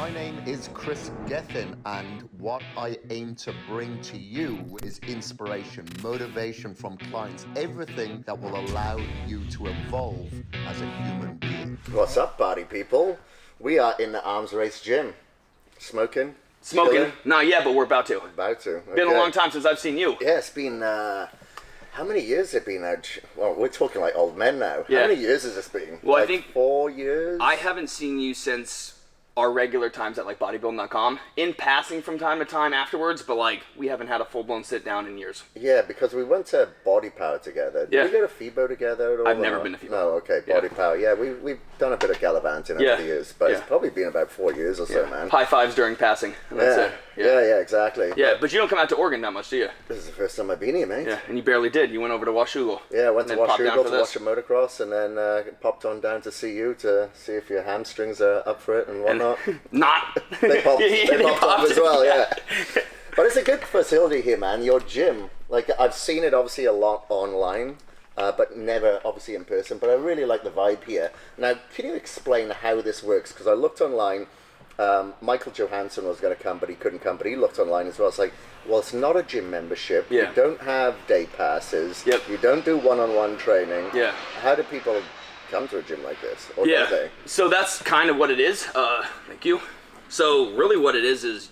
My name is Kris Gethin, and what I aim to bring to you is inspiration, motivation from clients, everything that will allow you to evolve as a human being. What's up, party people? We are in the Arms Race gym. Smoking? Smoking? Not yet, but we're about to. About to. Okay. Been a long time since I've seen you. Yeah, it's been, how many years has it been out? Well, we're talking like old men now. Yeah. How many years has this been? Well, like I think 4 years? I haven't seen you since our regular times at like bodybuilding.com. In passing from time to time afterwards, but like we haven't had a full-blown sit down in years. Yeah, because we went to Body Power together. Did Yeah. we go to FIBO together at all? I've never been to FIBO. No, okay, Body Power. Yeah, we've done a bit of gallivanting over the years, but it's probably been about 4 years or so, man. High fives during passing. And that's it. Yeah, exactly. Yeah, but you don't come out to Oregon that much, do you? This is the first time I've been here, mate. Yeah, and you barely did. You went over to Washougal. Yeah, I went to Washougal to watch this. a motocross, and then popped on down to see you to see if your hamstrings are up for it and whatnot. Not. They popped up as well, yeah. But it's a good facility here, man. Your gym, like I've seen it obviously a lot online, but never obviously in person. But I really like the vibe here. Now, can you explain how this works? Because I looked online. Michael Johansson was going to come, but he couldn't come. But he looked online as well. It's like, well, it's not a gym membership. Yeah. You don't have day passes. Yep. You don't do one-on-one training. Yeah. How do people come to a gym like this? Or don't they? So that's kind of what it is. Thank you. So really what it is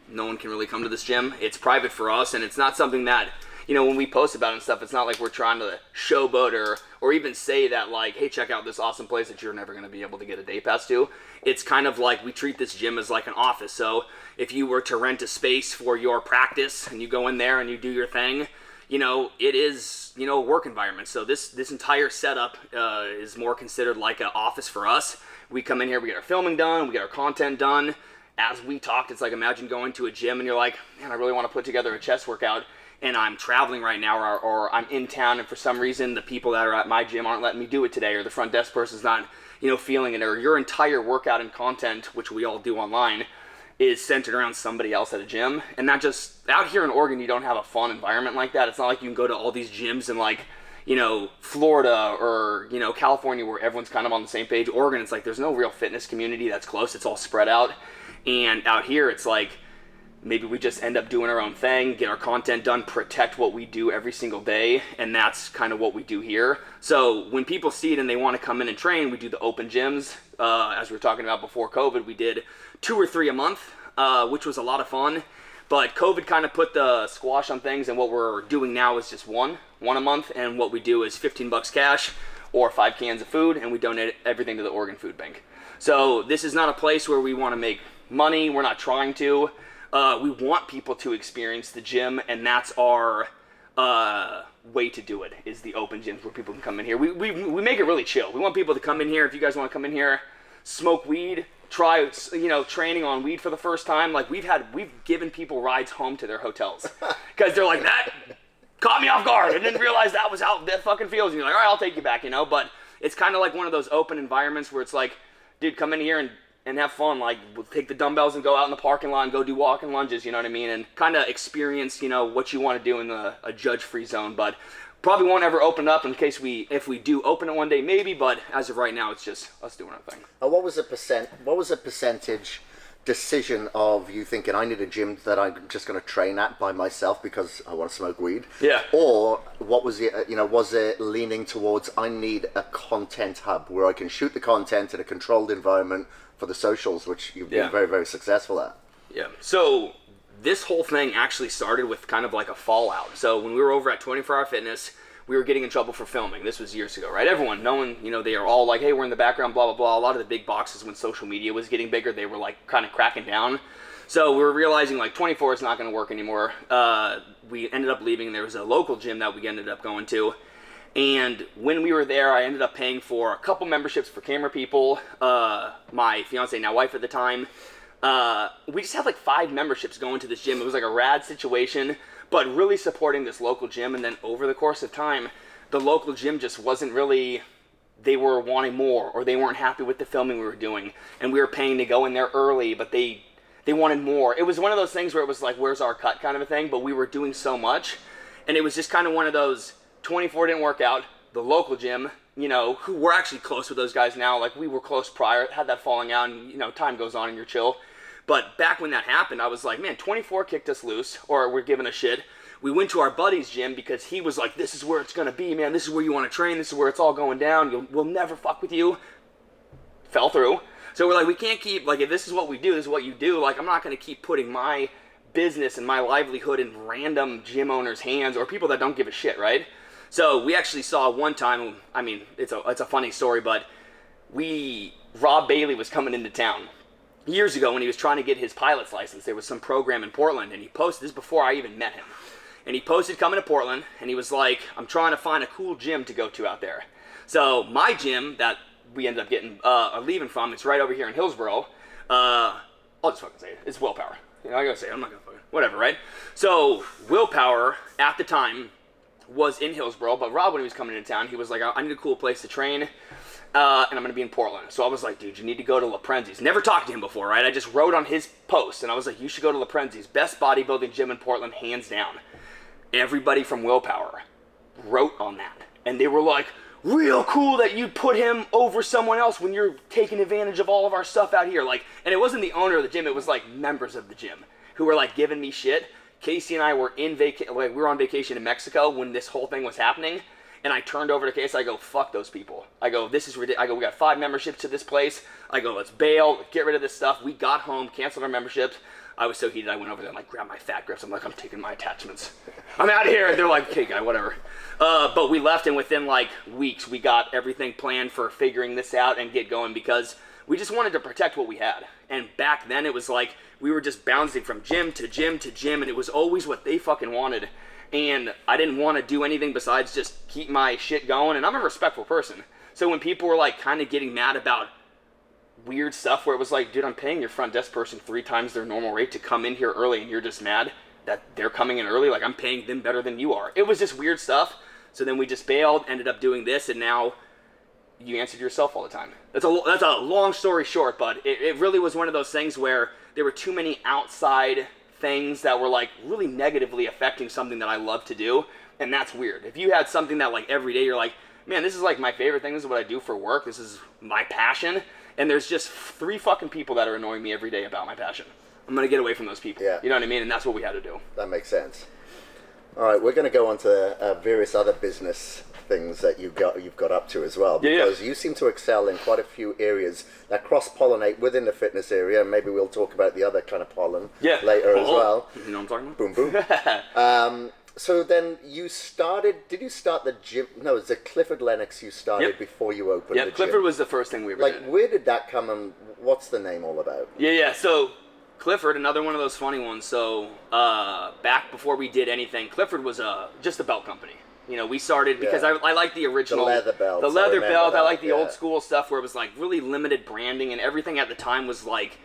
no one can really come to this gym. It's private for us, and it's not something that, you know, when we post about it and stuff, it's not like we're trying to showboat or even say that like, hey, check out this awesome place that you're never going to be able to get a day pass to. It's kind of like we treat this gym as like an office. So if you were to rent a space for your practice and you go in there and you do your thing, you know, it is, you know, a work environment. So this entire setup is more considered like an office for us. We come in here, we get our filming done, we get our content done. As we talked, it's like imagine going to a gym and you're like, man, I really want to put together a chest workout, and I'm traveling right now, or I'm in town, and for some reason the people that are at my gym aren't letting me do it today, or the front desk person's not, you know, feeling it, or your entire workout and content, which we all do online, is centered around somebody else at a gym. And not just out here in Oregon, you don't have a fun environment like that. It's not like you can go to all these gyms in like, you know, Florida or, you know, California where everyone's kind of on the same page. Oregon, it's like there's no real fitness community that's close. It's all spread out. And out here, it's like maybe we just end up doing our own thing, get our content done, protect what we do every single day, and that's kind of what we do here. So when people see it and they want to come in and train, we do the open gyms. As we were talking about before COVID, we did 2 or 3 a month, which was a lot of fun. But COVID kind of put the squash on things, and what we're doing now is just one a month, and what we do is $15 cash or 5 cans of food, and we donate everything to the Oregon Food Bank. So this is not a place where we want to make money. We're not trying to. We want people to experience the gym, and that's our way to do it, is the open gyms where people can come in here. We make it really chill. We want people to come in here. If you guys want to come in here, smoke weed, try, you know, training on weed for the first time. Like we've given people rides home to their hotels because they're like, that caught me off guard. I didn't realize that was how that fucking feels. And you're like, all right, I'll take you back, you know. But it's kind of like one of those open environments where it's like, dude, come in here and have fun. Like, we'll take the dumbbells and go out in the parking lot and go do walking lunges, you know what I mean? And kind of experience, you know, what you want to do in a judge-free zone. But probably won't ever open up in case if we do open it one day, maybe. But as of right now, it's just us doing our thing. What was a percentage decision of you thinking I need a gym that I'm just going to train at by myself because I want to smoke weed? Yeah. Or what was it, you know, was it leaning towards I need a content hub where I can shoot the content in a controlled environment for the socials, which you've been very, very successful at? Yeah. So this whole thing actually started with kind of like a fallout. So when we were over at 24 Hour Fitness, we were getting in trouble for filming. This was years ago, right? No one, you know, they are all like, hey, we're in the background, blah, blah, blah. A lot of the big boxes, when social media was getting bigger, they were like kind of cracking down. So we were realizing like 24 is not going to work anymore. We ended up leaving. There was a local gym that we ended up going to. And when we were there, I ended up paying for a couple memberships for camera people. My fiance, now wife at the time, we just had like 5 memberships going to this gym. It was like a rad situation, but really supporting this local gym. And then over the course of time, the local gym just wasn't really, they were wanting more, or they weren't happy with the filming we were doing. And we were paying to go in there early, but they wanted more. It was one of those things where it was like, where's our cut kind of a thing, but we were doing so much. And it was just kind of one of those, 24 didn't work out. The local gym, you know, who we're actually close with those guys now. Like we were close prior, had that falling out, and you know, time goes on and you're chill. But back when that happened, I was like, man, 24 kicked us loose, or we're giving a shit. We went to our buddy's gym because he was like, this is where it's going to be, man. This is where you want to train. This is where it's all going down. We'll never fuck with you. Fell through. So we're like, we can't keep, like, if this is what we do, this is what you do. Like, I'm not going to keep putting my business and my livelihood in random gym owners' hands or people that don't give a shit, right? So we actually saw one time, I mean, it's a funny story, but Rob Bailey was coming into town years ago when he was trying to get his pilot's license. There was some program in Portland, and he posted, this before I even met him, and he posted coming to Portland, and he was like, I'm trying to find a cool gym to go to out there. So my gym that we ended up getting, leaving from, it's right over here in Hillsboro. I'll just fucking say it. It's Willpower. You know, I gotta say it. I'm not gonna fucking, whatever, right? So Willpower, at the time, was in Hillsboro, but Rob, when he was coming into town, he was like, I need a cool place to train, and I'm going to be in Portland. So I was like, dude, you need to go to LaPrenzi's. Never talked to him before, right? I just wrote on his post, and I was like, you should go to LaPrenzi's. Best bodybuilding gym in Portland, hands down. Everybody from Willpower wrote on that, and they were like, real cool that you put him over someone else when you're taking advantage of all of our stuff out here. Like, and it wasn't the owner of the gym, it was like members of the gym who were like giving me shit. Casey and I were we were on vacation in Mexico when this whole thing was happening, and I turned over to Casey. I go, fuck those people. I go, this is ridiculous. I go, we got 5 memberships to this place. I go, let's bail, get rid of this stuff. We got home, canceled our memberships. I was so heated, I went over there and like grabbed my fat grips. I'm like, I'm taking my attachments. I'm out of here. And they're like, okay, guy, whatever. But we left, and within like weeks, we got everything planned for figuring this out and get going, because we just wanted to protect what we had. And back then it was like, we were just bouncing from gym to gym to gym, and it was always what they fucking wanted. And I didn't want to do anything besides just keep my shit going, and I'm a respectful person. So when people were like kind of getting mad about weird stuff where it was like, dude, I'm paying your front desk person 3 times their normal rate to come in here early, and you're just mad that they're coming in early, like I'm paying them better than you are. It was just weird stuff. So then we just bailed, ended up doing this, and now you answered yourself all the time. That's a long story short, but it really was one of those things where there were too many outside things that were like really negatively affecting something that I love to do, and that's weird. If you had something that like every day you're like, man, this is like my favorite thing, this is what I do for work, this is my passion, and there's just 3 fucking people that are annoying me every day about my passion, I'm gonna get away from those people. Yeah. You know what I mean? And that's what we had to do. That makes sense. All right, we're going to go on to various other business things that you've got up to as well, because you seem to excel in quite a few areas that cross-pollinate within the fitness area, and maybe we'll talk about the other kind of pollen later as well. You know what I'm talking about? Boom, boom. So then did you start the gym? No, it's the Clifford Lennox you started before you opened the gym. Clifford was the first thing we ever did. Like, where did that come, and what's the name all about? Yeah, so Clifford, another one of those funny ones. So back before we did anything, Clifford was just a belt company. You know, we started because I like the original. The leather belt. The leather belt. I like the old school stuff where it was like really limited branding, and everything at the time was like,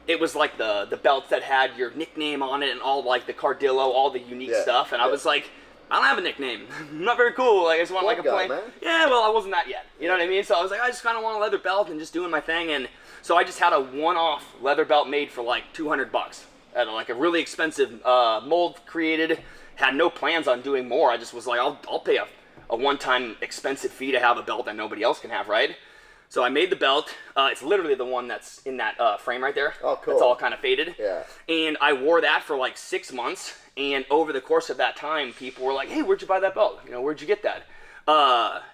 it was like the belts that had your nickname on it and all like the Cardillo, all the unique stuff. And I was like, I don't have a nickname. I'm not very cool. Like, I just want like a plain. Yeah, well, I wasn't that yet. You know what I mean? So I was like, I just kind of want a leather belt and just doing my thing. And so I just had a one-off leather belt made for like $200 at like a really expensive mold created. Had no plans on doing more. I just was like, I'll pay a one-time expensive fee to have a belt that nobody else can have, right? So I made the belt. It's literally the one that's in that frame right there. Oh, cool. It's all kind of faded. Yeah. And I wore that for like 6 months. And over the course of that time, people were like, hey, where'd you buy that belt? You know, where'd you get that?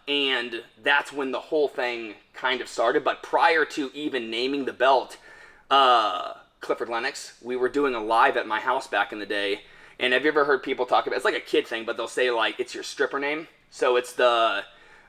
And that's when the whole thing kind of started. But prior to even naming the belt, Clifford Lennox, we were doing a live at my house back in the day. And have you ever heard people talk about, it's like a kid thing, but they'll say like, it's your stripper name. So it's the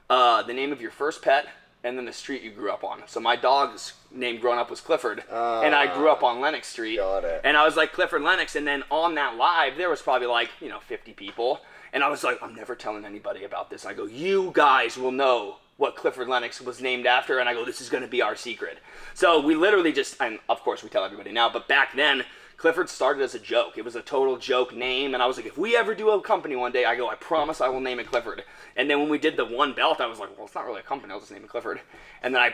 name of your first pet and then the street you grew up on. So my dog's name growing up was Clifford, and I grew up on Lennox Street. Got it. And I was like Clifford Lennox, and then on that live, there was probably like, 50 people. And I was like, I'm never telling anybody about this. I go, you guys will know what Clifford Lennox was named after, and I go, this is going to be our secret. So we literally just, and of course we tell everybody now, but back then, Clifford started as a joke. It was a total joke name, and I was like, if we ever do a company one day, I go, I promise I will name it Clifford. And then when we did the one belt, I was like, well, it's not really a company, I'll just name it Clifford. And then my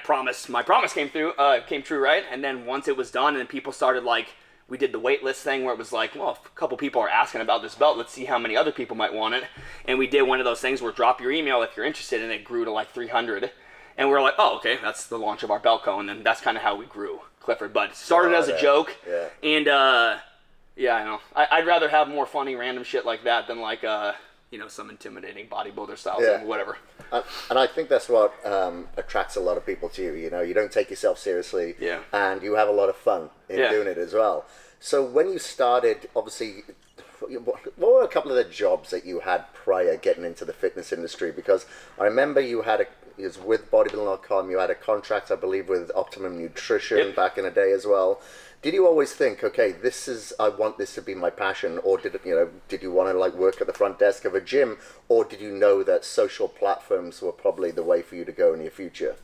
promise came true, right? And then once it was done, and people started like, we did the wait list thing where it was like, well, if a couple people are asking about this belt, let's see how many other people might want it. And we did one of those things where drop your email if you're interested, and it grew to like 300. And we were like, oh, okay, that's the launch of our belt co. And then that's kind of how we grew Clifford, but started as a joke. Yeah. And, yeah, I know. I'd rather have more funny random shit like that than like, some intimidating bodybuilder style thing, whatever. And I think that's what attracts a lot of people to you. You know, you don't take yourself seriously, and you have a lot of fun in doing it as well. So when you started, obviously, what were a couple of the jobs that you had prior getting into the fitness industry? Because I remember you had it was with bodybuilding.com, you had a contract, I believe, with Optimum Nutrition back in the day as well. Did you always think, okay, I want this to be my passion, or did you want to like work at the front desk of a gym, or did you know that social platforms were probably the way for you to go in your future?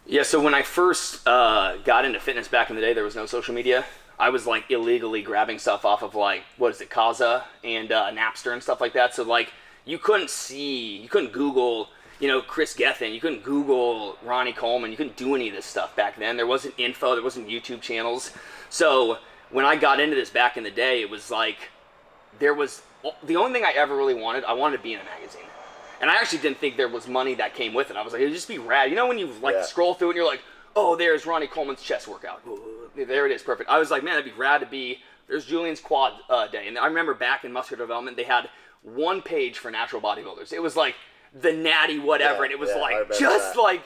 Yeah, so when I first got into fitness back in the day, there was no social media. I was like illegally grabbing stuff off of like, Kaza and Napster and stuff like that. So like you couldn't Google, Kris Gethin. You couldn't Google Ronnie Coleman. You couldn't do any of this stuff back then. There wasn't info. There wasn't YouTube channels. So when I got into this back in the day, it was like the only thing I ever really wanted, I wanted to be in a magazine. And I actually didn't think there was money that came with it. I was like, it'd just be rad. You know when you like scroll through and you're like, oh, there's Ronnie Coleman's chest workout. There it is, perfect. I was like, man, it'd be rad to be, there's Julian's quad day. And I remember back in muscular development, they had one page for natural bodybuilders. It was like the natty whatever, and it was like just like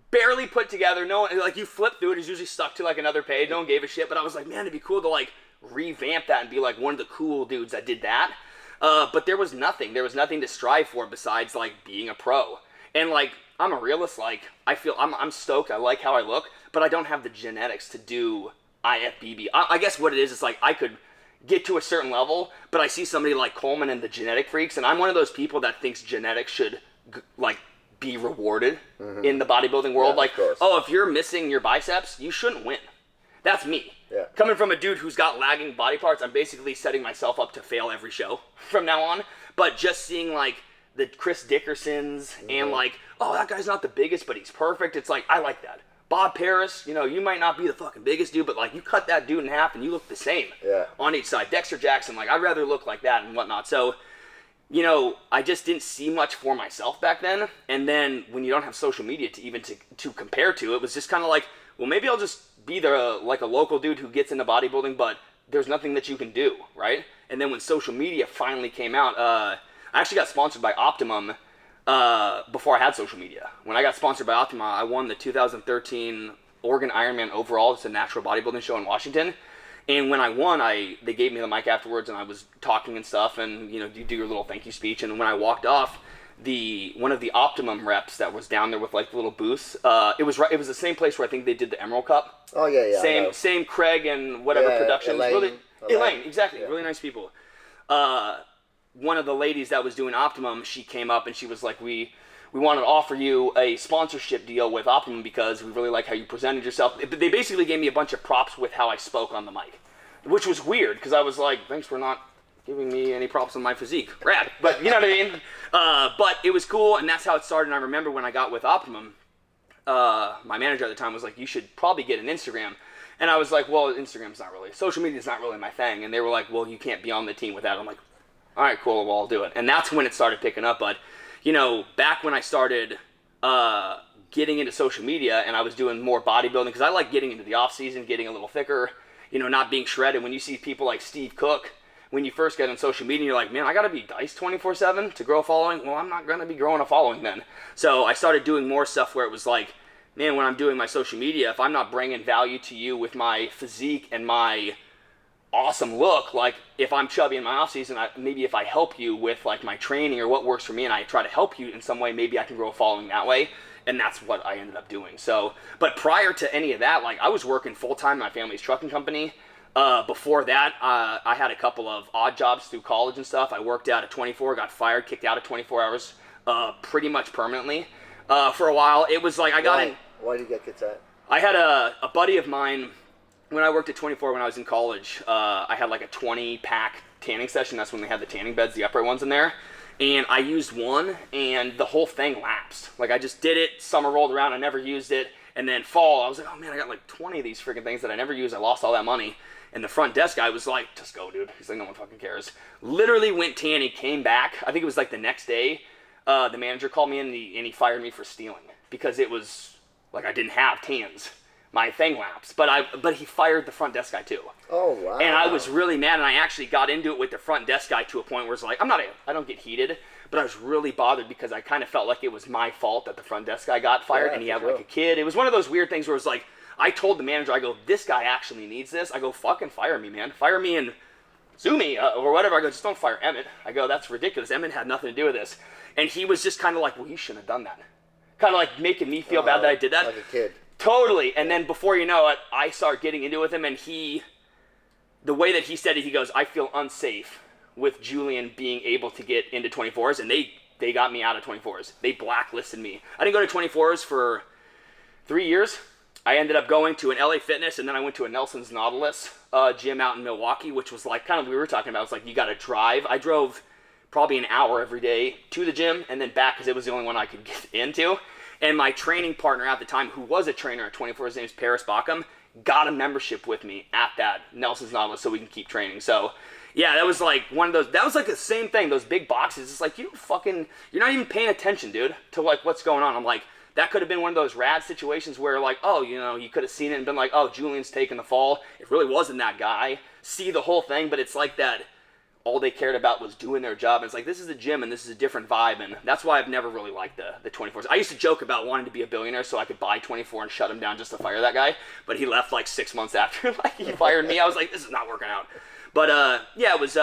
barely put together. No one, like you flip through it, it's usually stuck to like another page. No one gave a shit, but I was like, man, it'd be cool to like revamp that and be like one of the cool dudes that did that. But there was nothing to strive for besides like being a pro. And like, I'm a realist, like I feel I'm stoked. I like how I look, but I don't have the genetics to do IFBB. I guess what it is like I could get to a certain level, but I see somebody like Coleman and the genetic freaks, and I'm one of those people that thinks genetics should like be rewarded in the bodybuilding world. Like, oh, if you're missing your biceps, you shouldn't win. That's me. Yeah. Coming from a dude who's got lagging body parts, I'm basically setting myself up to fail every show from now on. But just seeing like the Chris Dickersons and like, oh, that guy's not the biggest, but he's perfect. It's like, I like that. Bob Paris, you might not be the fucking biggest dude, but like you cut that dude in half and you look the same on each side. Dexter Jackson, like I'd rather look like that and whatnot. So, I just didn't see much for myself back then. And then when you don't have social media to compare to, it was just kind of like, well, maybe I'll just be like a local dude who gets into bodybuilding, but there's nothing that you can do, right? And then when social media finally came out, I actually got sponsored by Optimum before I had social media. When I got sponsored by Optima, I won the 2013 Oregon Ironman overall. It's a natural bodybuilding show in Washington. And when I won, they gave me the mic afterwards, and I was talking and stuff, and you do your little thank you speech. And when I walked off, one of the Optimum reps that was down there with like the little booths, it was the same place where I think they did the Emerald Cup. Oh yeah. Same Craig and whatever production. Elaine, exactly. Yeah. Really nice people. One of the ladies that was doing Optimum, she came up and she was like, we want to offer you a sponsorship deal with Optimum because we really like how you presented yourself. They basically gave me a bunch of props with how I spoke on the mic, which was weird because I was like, thanks for not giving me any props on my physique. Rad. But you know what I mean? But it was cool, and that's how it started. And I remember when I got with Optimum, my manager at the time was like, you should probably get an Instagram. And I was like, well, social media's not really my thing. And they were like, well, you can't be on the team with that. I'm like, all right, cool, well, I'll do it. And that's when it started picking up. But, back when I started getting into social media and I was doing more bodybuilding, because I like getting into the off season, getting a little thicker, not being shredded. When you see people like Steve Cook, when you first get on social media, you're like, man, I got to be diced 24/7 to grow a following. Well, I'm not going to be growing a following then. So I started doing more stuff where it was like, man, when I'm doing my social media, if I'm not bringing value to you with my physique and my awesome look, like if I'm chubby in my off season, maybe if I help you with like my training or what works for me and I try to help you in some way, maybe I can grow a following that way. And that's what I ended up doing. So, but prior to any of that, like I was working full time in my family's trucking company. Before that, I had a couple of odd jobs through college and stuff. I worked out at 24, got fired, kicked out at 24 hours, pretty much permanently. For a while, it was like I got in. Why did you get kicked out? I had a buddy of mine. When I worked at 24 when I was in college, I had like a 20-pack tanning session. That's when they had the tanning beds, the upright ones in there. And I used one, and the whole thing lapsed. Like, I just did it, summer rolled around, I never used it. And then fall, I was like, oh man, I got like 20 of these freaking things that I never used. I lost all that money. And the front desk guy was like, just go, dude. He's like, no one fucking cares. Literally went tanning, came back. I think it was like the next day. The manager called me in, and he fired me for stealing. Because it was, like, I didn't have tans. my thing lapsed. But he fired the front desk guy too. Oh, wow. And I was really mad, and I actually got into it with the front desk guy to a point where it's like, I don't get heated, but I was really bothered because I kind of felt like it was my fault that the front desk guy got fired, and he had like a kid. It was one of those weird things where it's like, I told the manager, I go, this guy actually needs this. I go, fucking fire me, man. Fire me and sue me or whatever. I go, just don't fire Emmett. I go, that's ridiculous. Emmett had nothing to do with this. And he was just kind of like, well, you shouldn't have done that. Kind of like making me feel bad that I did that. Like a kid. Totally. And then before you know it, I start getting into it with him, and the way that he said it, he goes, I feel unsafe with Julian being able to get into 24s, and they got me out of 24s. They blacklisted me. I didn't go to 24s for 3 years. I ended up going to an LA Fitness, and then I went to a Nelson's Nautilus gym out in Milwaukee, which was like kind of what we were talking about. It's like you got to drive. I drove probably an hour every day to the gym and then back because it was the only one I could get into. And my training partner at the time, who was a trainer at 24, his name is Paris Backham, got a membership with me at that Nelson's Nautilus so we can keep training. So, yeah, that was like one of those, that was like the same thing, those big boxes. It's like, you're not even paying attention, dude, to like what's going on. I'm like, that could have been one of those rad situations where like, oh, you could have seen it and been like, oh, Julian's taking the fall. It really wasn't that guy. See the whole thing, but it's like that. All they cared about was doing their job. And it's like, this is a gym and this is a different vibe. And that's why I've never really liked the 24s. I used to joke about wanting to be a billionaire so I could buy 24 and shut him down just to fire that guy. But he left like 6 months after like he fired me. I was like, this is not working out. But yeah, it was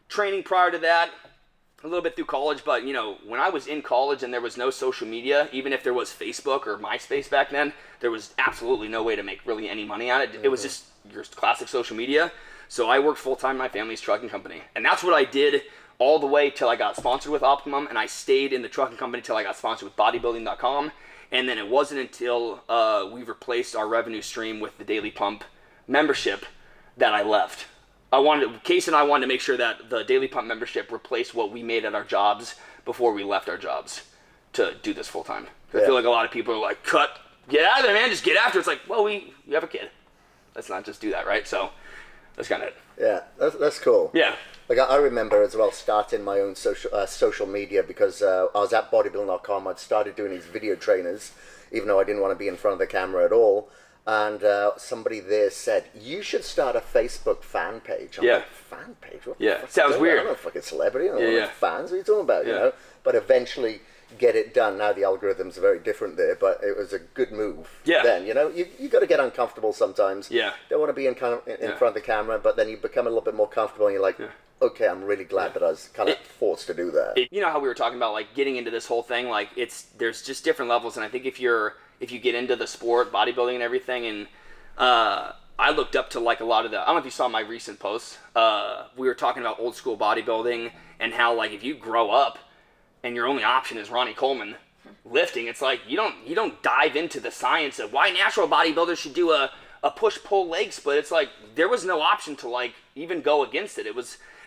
training prior to that, a little bit through college. But when I was in college and there was no social media, even if there was Facebook or MySpace back then, there was absolutely no way to make really any money on it. It was just your classic social media. So I worked full-time in my family's trucking company. And that's what I did all the way till I got sponsored with Optimum, and I stayed in the trucking company till I got sponsored with bodybuilding.com. And then it wasn't until we replaced our revenue stream with the Daily Pump membership that I left. Case and I wanted to make sure that the Daily Pump membership replaced what we made at our jobs before we left our jobs to do this full-time. Yeah. I feel like a lot of people are like, get out of there, man, just get after it. It's like, well, you have a kid. Let's not just do that, right? So that's kind of it. Yeah, that's cool. Yeah. Like I remember as well starting my own social media because I was at bodybuilding.com. I'd started doing these video trainers, even though I didn't want to be in front of the camera at all. And somebody there said, you should start a Facebook fan page. I'm like, fan page? What the fuck sounds weird. I'm not a fucking celebrity. I don't know fans. What are you talking about? You know? But eventually get it done. Now the algorithms are very different there, but it was a good move then. You got to get uncomfortable sometimes. Yeah. Don't want to be in front of the camera, but then you become a little bit more comfortable and you're like, okay, I'm really glad that I was kind of forced to do that. You know how we were talking about like getting into this whole thing, like there's just different levels, and I think if you get into the sport, bodybuilding and everything, and I looked up to like a lot of I don't know if you saw my recent posts. We were talking about old school bodybuilding and how like if you grow up and your only option is Ronnie Coleman lifting, it's like you don't dive into the science of why natural bodybuilders should do a push-pull leg split. It's like there was no option to like even go against it.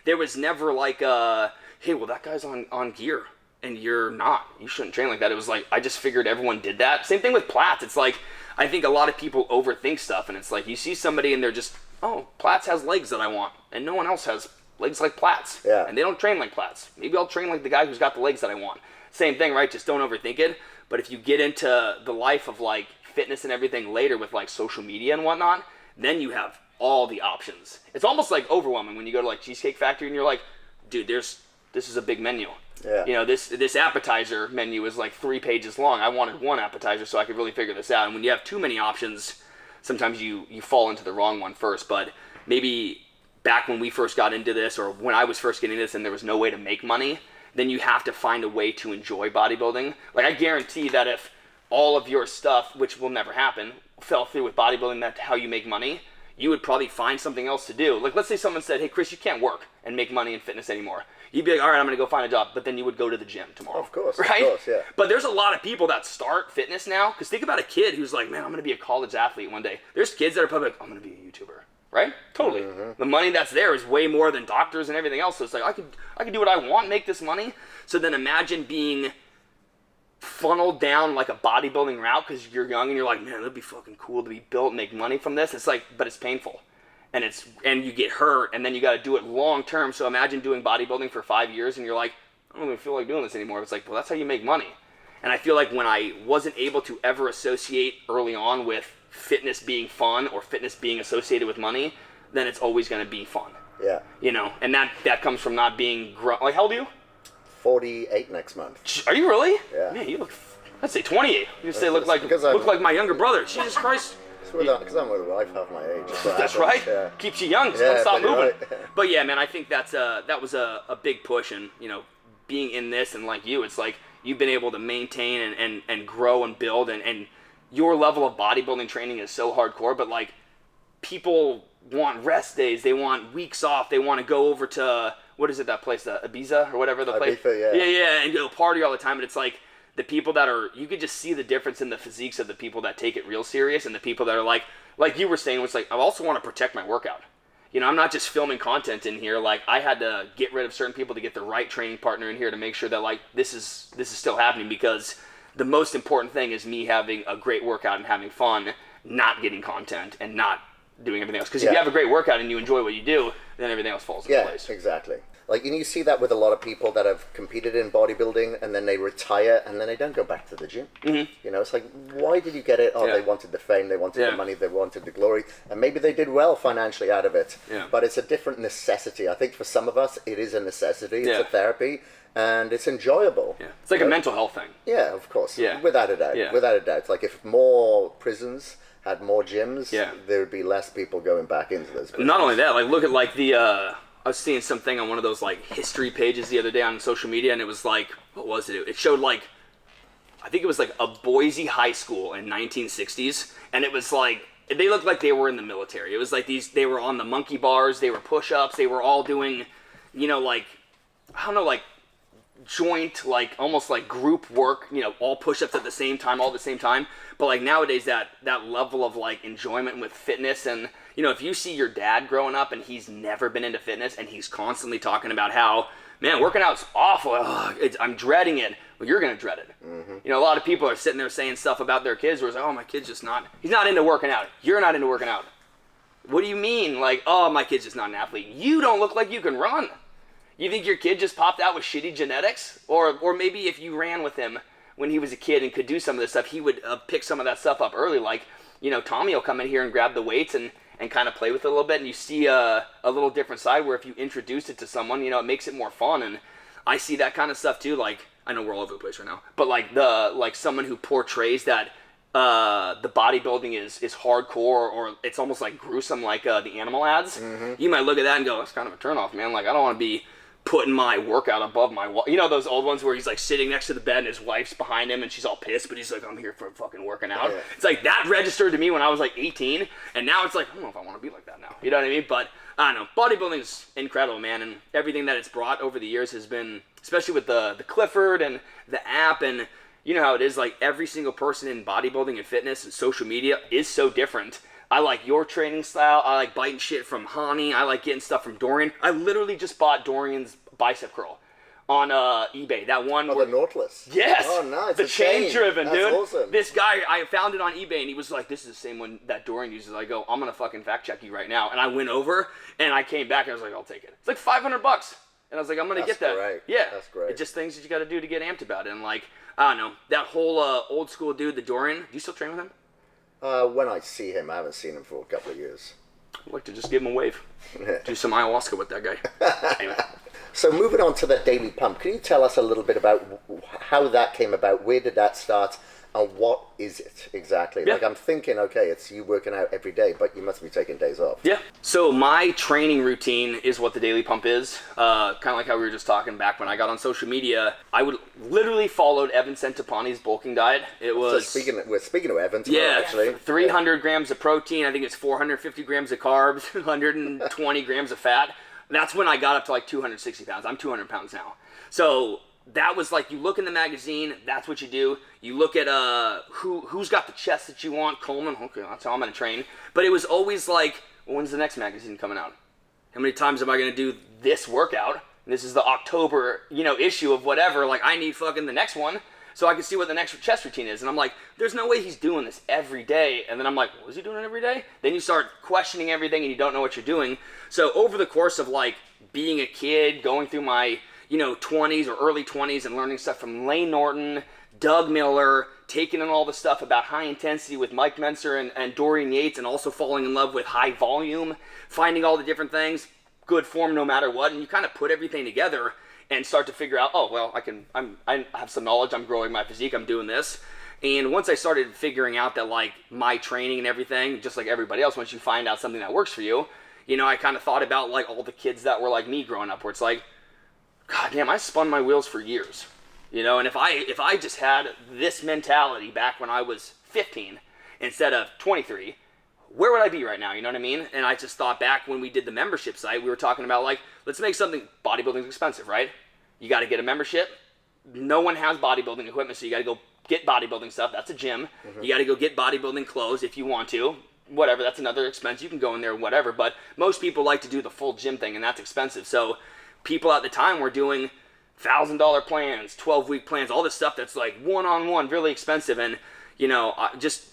There was never like hey, well that guy's on gear and you're not. You shouldn't train like that. It was like I just figured everyone did that. Same thing with Platts. It's like I think a lot of people overthink stuff, and it's like you see somebody and they're just, oh, Platts has legs that I want, and no one else has legs like Platts. Yeah. And they don't train like Platts. Maybe I'll train like the guy who's got the legs that I want. Same thing, right? Just don't overthink it. But if you get into the life of like fitness and everything later with like social media and whatnot, then you have all the options. It's almost like overwhelming when you go to like Cheesecake Factory and you're like, dude, this is a big menu. Yeah. This appetizer menu is like 3 pages long. I wanted one appetizer so I could really figure this out. And when you have too many options, sometimes you fall into the wrong one first. But maybe back when we first got into this, or when I was first getting into this and there was no way to make money, then you have to find a way to enjoy bodybuilding. Like I guarantee that if all of your stuff, which will never happen, fell through with bodybuilding, that's how you make money, you would probably find something else to do. Like let's say someone said, hey Chris, you can't work and make money in fitness anymore. You'd be like, all right, I'm going to go find a job. But then you would go to the gym tomorrow. Of course, right? Of course, yeah. But there's a lot of people that start fitness now. Because think about a kid who's like, man, I'm going to be a college athlete one day. There's kids that are probably like, I'm going to be a YouTuber. Right? Totally. Mm-hmm. The money that's there is way more than doctors and everything else. So it's like, I could do what I want, make this money. So then imagine being funneled down like a bodybuilding route because you're young and you're like, man, that'd be fucking cool to be built and make money from this. It's like, but it's painful. And you get hurt, and then you got to do it long term. So imagine doing bodybuilding for 5 years, and you're like, I don't even feel like doing this anymore. It's like, well, that's how you make money. And I feel like when I wasn't able to ever associate early on with fitness being fun or fitness being associated with money, then it's always going to be fun. Yeah. You know, and that comes from not being like, how old are you? 48 next month. Are you really? Yeah. Man, you look, I'd say 28. You say look like my younger brother. Jesus Christ. Because I'm with a wife half my age. That's right. Yeah. Keeps you young. So don't stop moving. Right. But yeah, man, I think that was a big push, and you know, being in this and like you, it's like you've been able to maintain and grow and build, and your level of bodybuilding training is so hardcore. But like, people want rest days, they want weeks off, they want to go over to what is it, that place, Ibiza or whatever the place. Ibiza, yeah. Yeah, and go party all the time. And it's like, the people that are, you could just see the difference in the physiques of the people that take it real serious and the people that are like you were saying, was like, I also want to protect my workout. You know, I'm not just filming content in here. Like, I had to get rid of certain people to get the right training partner in here to make sure that like this is still happening, because the most important thing is me having a great workout and having fun, not getting content and not doing everything else. Because if you have a great workout and you enjoy what you do, then everything else falls into place. Yeah, exactly. Like, you see that with a lot of people that have competed in bodybuilding and then they retire and then they don't go back to the gym. Mm-hmm. You know, it's like, why did you get it? Oh, they wanted the fame, they wanted the money, they wanted the glory, and maybe they did well financially out of it. Yeah. But it's a different necessity. I think for some of us, it is a necessity. It's a therapy, and it's enjoyable. Yeah. It's like a mental health thing. Yeah, of course. Yeah. Without a doubt. Yeah. Without a doubt. Like, if more prisons had more gyms, there would be less people going back into those prisons. Not only that, like, look at like the I was seeing something on one of those like history pages the other day on social media, and it was like, what was it? It showed like, I think it was like a Boise high school in 1960s, and it was like, they looked like they were in the military. It was like they were on the monkey bars, they were push-ups, they were all doing, you know, like, I don't know, like joint, like almost like group work, you know, all push-ups at the same time, all at the same time. But like nowadays, that level of like enjoyment with fitness, and you know, if you see your dad growing up and he's never been into fitness and he's constantly talking about how, man, working out's awful, I'm dreading it. Well, you're gonna dread it. Mm-hmm. You know, a lot of people are sitting there saying stuff about their kids where it's like, oh, my kid's just not, he's not into working out. You're not into working out. What do you mean? Like, oh, my kid's just not an athlete. You don't look like you can run. You think your kid just popped out with shitty genetics? Or maybe if you ran with him when he was a kid and could do some of this stuff, he would pick some of that stuff up early. Like, you know, Tommy will come in here and grab the weights and kind of play with it a little bit, and you see a little different side where if you introduce it to someone, you know, it makes it more fun. And I see that kind of stuff too. Like, I know we're all over the place right now, but like someone who portrays that the bodybuilding is hardcore, or it's almost like gruesome, like the animal ads. Mm-hmm. You might look at that and go, that's kind of a turnoff, man. Like, I don't want to be putting my workout above my wall. You know those old ones where he's like sitting next to the bed and his wife's behind him and she's all pissed, but he's like, I'm here for fucking working out. Yeah. It's like, that registered to me when I was like 18, and now it's like, I don't know if I want to be like that now. You know what I mean? But I don't know. Bodybuilding's incredible, man, and everything that it's brought over the years has been, especially with the Clifford and the app, and you know how it is, like every single person in bodybuilding and fitness and social media is so different. I like your training style. I like biting shit from Hani. I like getting stuff from Dorian. I literally just bought Dorian's bicep curl on eBay. That one. Oh, the Nautilus. Yes. Oh, nice. The chain driven, dude. That's awesome. This guy, I found it on eBay, and he was like, this is the same one that Dorian uses. I go, I'm going to fucking fact check you right now. And I went over, and I came back, and I was like, I'll take it. It's like $500. And I was like, I'm going to get that. Great. Yeah. That's great. It's just things that you got to do to get amped about it. And like, I don't know, that whole old school dude, the Dorian, do you still train with him? When I see him, I haven't seen him for a couple of years. I'd like to just give him a wave. Do some ayahuasca with that guy. Anyway. So moving on to the daily pump, can you tell us a little bit about how that came about? Where did that start? And what is it exactly? Yeah. Like, I'm thinking, okay, it's you working out every day, but you must be taking days off. Yeah. So my training routine is what the daily pump is. Kind of like how we were just talking back when I got on social media. I would literally followed Evan Centopani's bulking diet. It was... So we're speaking of Evan, actually. 300 grams of protein. I think it's 450 grams of carbs, 120 grams of fat. That's when I got up to like 260 pounds. I'm 200 pounds now. So... that was like, you look in the magazine, that's what you do. You look at who's got the chest that you want. Coleman, okay, that's how I'm going to train. But it was always like, well, when's the next magazine coming out? How many times am I going to do this workout? And this is the October, issue of whatever. Like, I need fucking the next one so I can see what the next chest routine is. And I'm like, there's no way he's doing this every day. And then I'm like, well, is he doing it every day? Then you start questioning everything and you don't know what you're doing. So over the course of like being a kid, going through my 20s or early 20s and learning stuff from Lane Norton, Doug Miller, taking in all the stuff about high intensity with Mike Menser and Dorian Yates, and also falling in love with high volume, finding all the different things, good form no matter what, and you kind of put everything together and start to figure out, oh, well, I have some knowledge, I'm growing my physique, I'm doing this. And once I started figuring out that, like, my training and everything, just like everybody else, once you find out something that works for you, I kind of thought about, like, all the kids that were like me growing up, where it's like, God damn, I spun my wheels for years. And if I just had this mentality back when I was 15 instead of 23, where would I be right now? You know what I mean? And I just thought back when we did the membership site, we were talking about, like, let's make something, bodybuilding's expensive, right? You got to get a membership. No one has bodybuilding equipment, so you got to go get bodybuilding stuff. That's a gym. Mm-hmm. You got to go get bodybuilding clothes if you want to. Whatever, that's another expense. You can go in there, whatever. But most people like to do the full gym thing, and that's expensive. So people at the time were doing $1,000 plans, 12-week plans, all this stuff that's like one-on-one, really expensive. And, just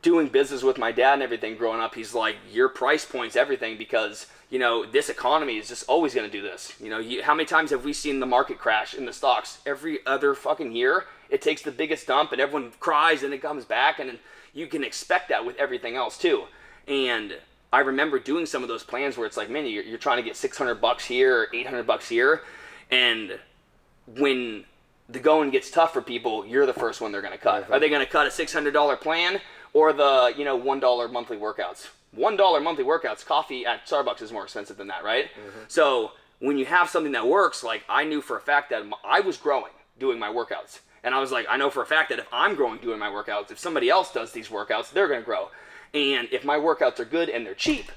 doing business with my dad and everything growing up, he's like, your price point's everything, because, this economy is just always going to do this. How many times have we seen the market crash in the stocks? Every other fucking year, it takes the biggest dump and everyone cries and it comes back, and you can expect that with everything else too. And I remember doing some of those plans where it's like, man, you're trying to get $600 here or $800 here, and when the going gets tough for people, you're the first one they're going to cut. Mm-hmm. Are they going to cut a $600 plan or the $1 monthly workouts? $1 monthly workouts, coffee at Starbucks is more expensive than that, right? Mm-hmm. So when you have something that works, like I knew for a fact that I was growing doing my workouts. And I was like, I know for a fact that if I'm growing doing my workouts, if somebody else does these workouts, they're going to grow. And if my workouts are good and they're cheap,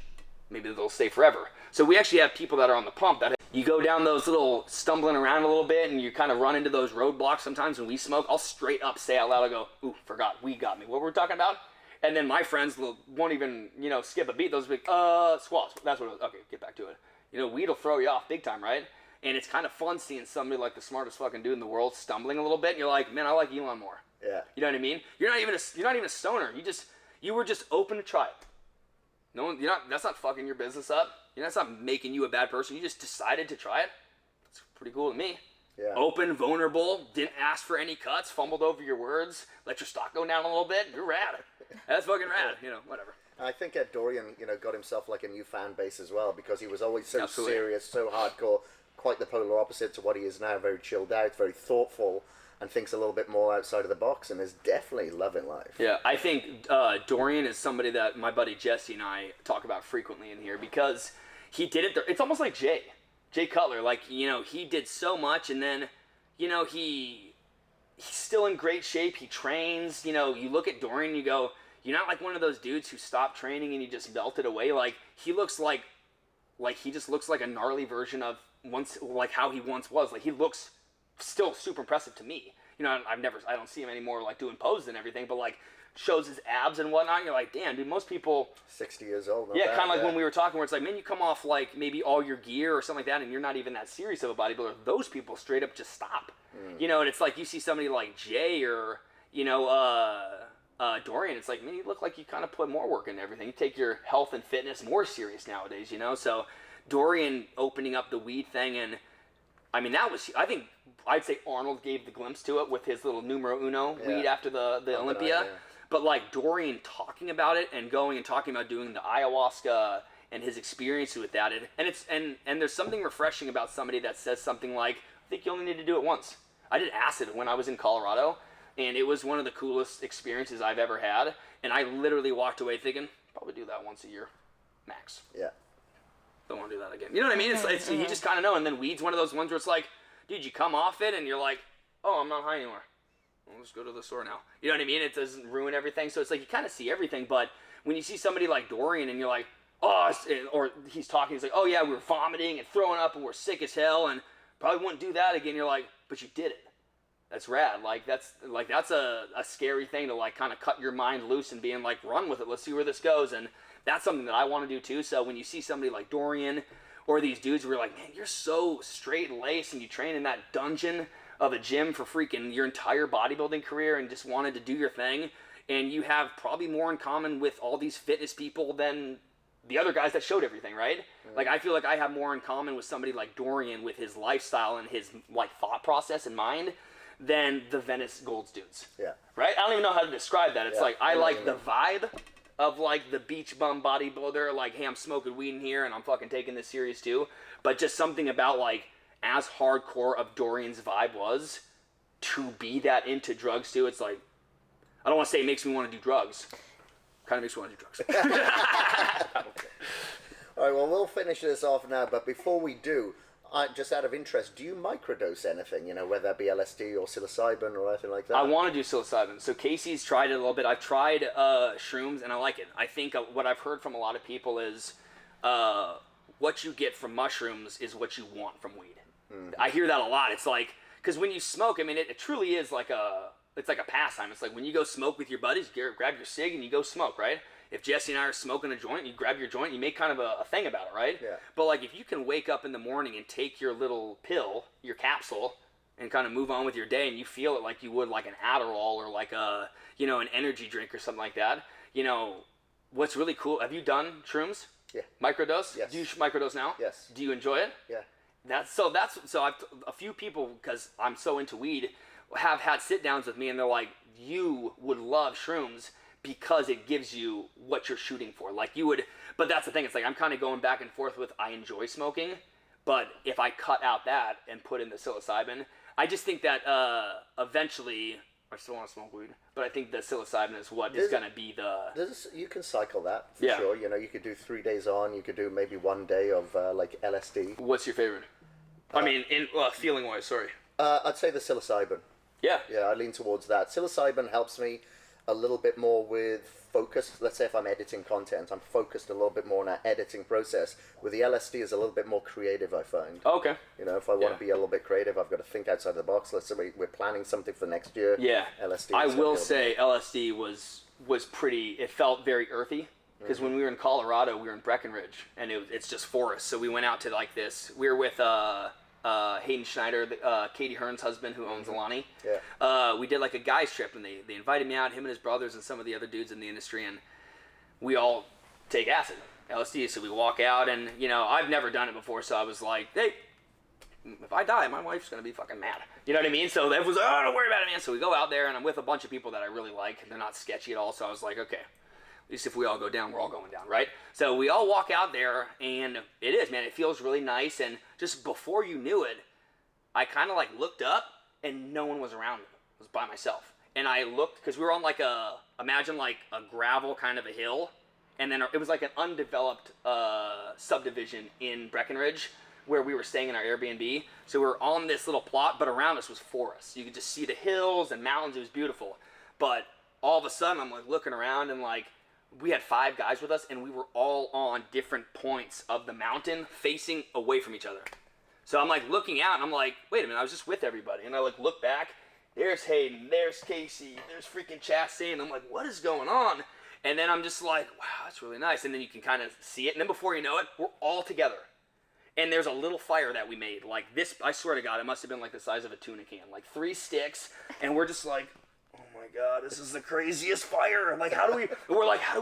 maybe they'll stay forever. So we actually have people that are on the pump that you go down those little stumbling around a little bit and you kind of run into those roadblocks. Sometimes when we smoke, I'll straight up say out loud, I go, ooh, forgot, weed got me. What were we talking about? And then my friends won't even, skip a beat. Those big, squats. That's what it was. Okay, get back to it. Weed will throw you off big time, right? And it's kind of fun seeing somebody like the smartest fucking dude in the world stumbling a little bit. And you're like, man, I like Elon more. Yeah. You know what I mean? You're not even a stoner. You were just open to try it. No one, that's not fucking your business up. That's not making you a bad person. You just decided to try it. It's pretty cool to me. Yeah. Open, vulnerable, didn't ask for any cuts, fumbled over your words, let your stock go down a little bit. You're rad. That's fucking rad. Whatever. I think Dorian, got himself like a new fan base as well, because he was always so Absolutely. serious, so hardcore, quite the polar opposite to what he is now. Very chilled out, very thoughtful, and thinks a little bit more outside of the box, and is definitely loving life. Yeah, I think Dorian is somebody that my buddy Jesse and I talk about frequently in here, because he did it. It's almost like Jay Cutler. Like, he did so much, and then, he's still in great shape. He trains. You look at Dorian, you go, you're not like one of those dudes who stopped training and he just melted away. Like, he looks like he just looks like a gnarly version of how he once was. Like, he looks still super impressive to me. I don't see him anymore like doing poses and everything, but like shows his abs and whatnot. And you're like, damn, dude, most people 60 years old. Yeah, kind of like when we were talking, where it's like, man, you come off like maybe all your gear or something like that, and you're not even that serious of a bodybuilder. Those people straight up just stop. And it's like you see somebody like Jay or Dorian. It's like, man, you look like you kind of put more work into everything. You take your health and fitness more serious nowadays. So Dorian opening up the weed thing, and I mean, I think I'd say Arnold gave the glimpse to it with his little numero uno weed after the Olympia. But like Dorian talking about it and going and talking about doing the ayahuasca and his experience with that, and there's something refreshing about somebody that says something like, I think you only need to do it once. I did acid when I was in Colorado, and it was one of the coolest experiences I've ever had. And I literally walked away thinking, probably do that once a year, max. Yeah. Don't want to do that again. You know what I mean? It's you just kind of know. And then weed's one of those ones where it's like, dude, you come off it and you're like, oh, I'm not high anymore. Well, let's go to the store now. You know what I mean? It doesn't ruin everything. So it's like you kind of see everything. But when you see somebody like Dorian and you're like, oh, or he's talking, he's like, oh yeah, we were vomiting and throwing up and we're sick as hell and probably wouldn't do that again. You're like, but you did it. That's rad. Like that's a scary thing to like kind of cut your mind loose and being like, run with it. Let's see where this goes. And that's something that I want to do too. So when you see somebody like Dorian or these dudes where you're like, man, you're so straight laced and you train in that dungeon of a gym for freaking your entire bodybuilding career and just wanted to do your thing, and you have probably more in common with all these fitness people than the other guys that showed everything, right? Like, I feel like I have more in common with somebody like Dorian with his lifestyle and his, like, thought process in mind than the Venice Golds dudes. Yeah. Right? I don't even know how to describe that. It's like, I like the vibe of, like, the beach bum bodybuilder, like, hey, I'm smoking weed in here and I'm fucking taking this serious too. But just something about, like, as hardcore of Dorian's vibe was, to be that into drugs too, it's like, I don't want to say it makes me want to do drugs. Kind of makes me want to do drugs. All right, well, we'll finish this off now, but before we do, just out of interest, do you microdose anything, you know, whether that be LSD or psilocybin or anything like that? I want to do psilocybin. So Casey's tried it a little bit. I've tried shrooms, and I like it. I think what I've heard from a lot of people is what you get from mushrooms is what you want from weed. Mm-hmm. I hear that a lot. It's like, because when you smoke, I mean, it truly is like it's like a pastime. It's like when you go smoke with your buddies, you grab your cig and you go smoke, right? If Jesse and I are smoking a joint, you grab your joint, you make kind of a thing about it, right? Yeah. But like if you can wake up in the morning and take your little pill, your capsule, and kind of move on with your day, and you feel it like you would like an Adderall or like an energy drink or something like that. You know, what's really cool, have you done shrooms? Yeah. Microdose? Yes. Do you microdose now? Yes. Do you enjoy it? Yeah. So I've a few people, because I'm so into weed, have had sit downs with me and they're like, you would love shrooms because it gives you what you're shooting for. Like you would, but that's the thing. It's like I'm kind of going back and forth with I enjoy smoking, but if I cut out that and put in the psilocybin, I just think that eventually I still want to smoke weed, but I think the psilocybin is what is going to be the. You can cycle that for sure. You know, you could do 3 days on. You could do maybe 1 day of like LSD. What's your favorite? I mean, in feeling wise. Sorry. I'd say the psilocybin. Yeah. Yeah, I lean towards that. Psilocybin helps me a little bit more with focus. Let's say if I'm editing content, I'm focused a little bit more on that editing process. With the LSD is a little bit more creative, I find. Oh, okay. You know, if I want to be a little bit creative, I've got to think outside the box. Let's say we're planning something for next year. Yeah. LSD. I will say LSD was pretty, it felt very earthy. Because when we were in Colorado, we were in Breckenridge, and it's just forest. So we went out to like this. We were with Hayden Schneider, Katie Hearn's husband, who owns Alani. Yeah. We did like a guys trip, and they invited me out, him and his brothers and some of the other dudes in the industry, and we all take acid, LSD. So we walk out, and I've never done it before, so I was like, hey, if I die, my wife's gonna be fucking mad. You know what I mean? So everyone's like, oh, don't worry about it, man. So we go out there, and I'm with a bunch of people that I really like. They're not sketchy at all. So I was like, okay. At least if we all go down, we're all going down, right? So we all walk out there, and it is, man, it feels really nice. And just before you knew it, I kind of like looked up, and no one was around me. I was by myself. And I looked, because we were on like imagine like a gravel kind of a hill, and then it was like an undeveloped subdivision in Breckenridge where we were staying in our Airbnb. So we were on this little plot, but around us was forest. You could just see the hills and mountains. It was beautiful. But all of a sudden, I'm like looking around, and like, we had 5 guys with us, and we were all on different points of the mountain facing away from each other. So I'm like looking out, and I'm like, wait a minute, I was just with everybody. And I like look back, there's Hayden, there's Casey, there's freaking Chastain. I'm like, what is going on? And then I'm just like, wow, that's really nice. And then you can kind of see it, and then before you know it, we're all together. And there's a little fire that we made. Like this, I swear to God, it must have been like the size of a tuna can. Like 3 sticks, and we're just like, oh my God, this is the craziest fire. Like, how do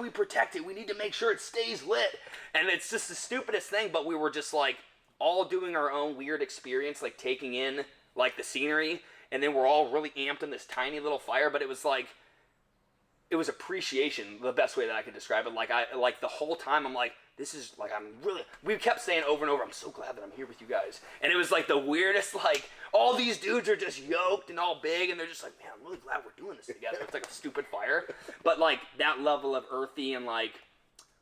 we protect it? We need to make sure it stays lit. And it's just the stupidest thing, but we were just like all doing our own weird experience, like taking in like the scenery, and then we're all really amped in this tiny little fire, but it was like, it was appreciation, the best way that I could describe it. Like the whole time I'm like, this is like, we kept saying over and over, I'm so glad that I'm here with you guys. And it was like the weirdest, like, all these dudes are just yoked and all big, and they're just like, man, I'm really glad we're doing this together. It's like a stupid fire. But like that level of earthy and like,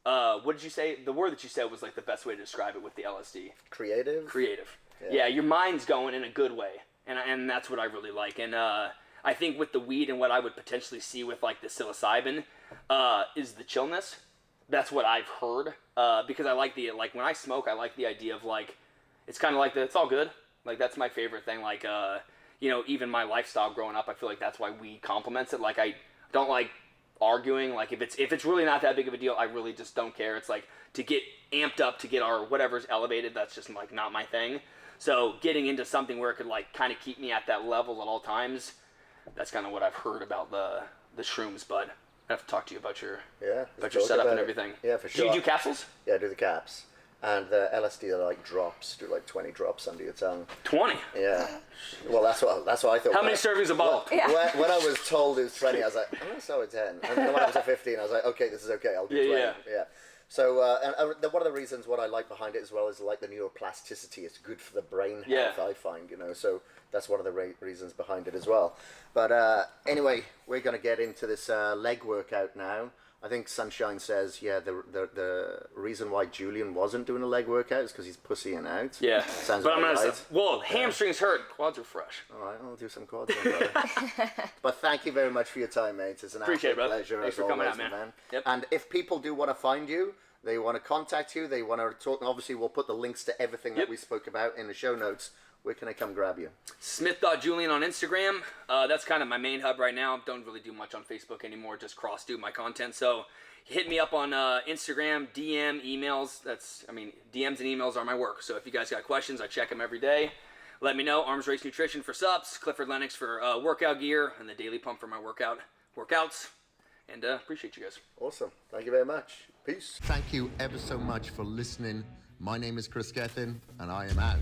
what did you say? The word that you said was like the best way to describe it with the LSD. Creative. Yeah, your mind's going in a good way. And that's what I really like. And I think with the weed and what I would potentially see with like the psilocybin is the chillness. That's what I've heard, because I like when I smoke, I like the idea of like, it's kind of like it's all good. Like that's my favorite thing. Like, even my lifestyle growing up, I feel like that's why weed complements it. Like I don't like arguing. Like if it's really not that big of a deal, I really just don't care. It's like to get amped up to get our whatever's elevated. That's just like not my thing. So getting into something where it could like kind of keep me at that level at all times. That's kind of what I've heard about the shrooms, but I have to talk to you about your Let's setup talk and about everything. Yeah, for sure. Do you do capsules? Yeah, I do the caps. And the LSD are like drops. Do like 20 drops under your tongue. 20? Yeah. Well, that's what I thought. How many servings a bottle? When I was told it was 20, I was like, I'm going to start with 10. And then when I was at 15, I was like, okay, this is okay. I'll do 20. Yeah. So, one of the reasons what I like behind it as well is like the neuroplasticity. It's good for the brain health, I find, So that's one of the reasons behind it as well. But anyway, we're going to get into this leg workout now. I think Sunshine says, the reason why Julian wasn't doing a leg workout is because he's pussying out. Yeah. Sounds but I'm right. going to say, well, hamstrings hurt, quads are fresh. All right, I'll do some quads then, brother. But thank you very much for your time, mate. It's an absolute pleasure. Thanks for coming out, man. Yep. And if people do want to find you, they want to contact you, they want to talk, obviously we'll put the links to everything that we spoke about in the show notes. Where can I come grab you? Smith.Julian on Instagram. That's kind of my main hub right now. Don't really do much on Facebook anymore. Just cross-do my content. So hit me up on Instagram, DM, emails. DMs and emails are my work. So if you guys got questions, I check them every day. Let me know. Arms Race Nutrition for subs. Clifford Lennox for workout gear. And the Daily Pump for my workouts. And appreciate you guys. Awesome. Thank you very much. Peace. Thank you ever so much for listening. My name is Kris Gethin, and I am out.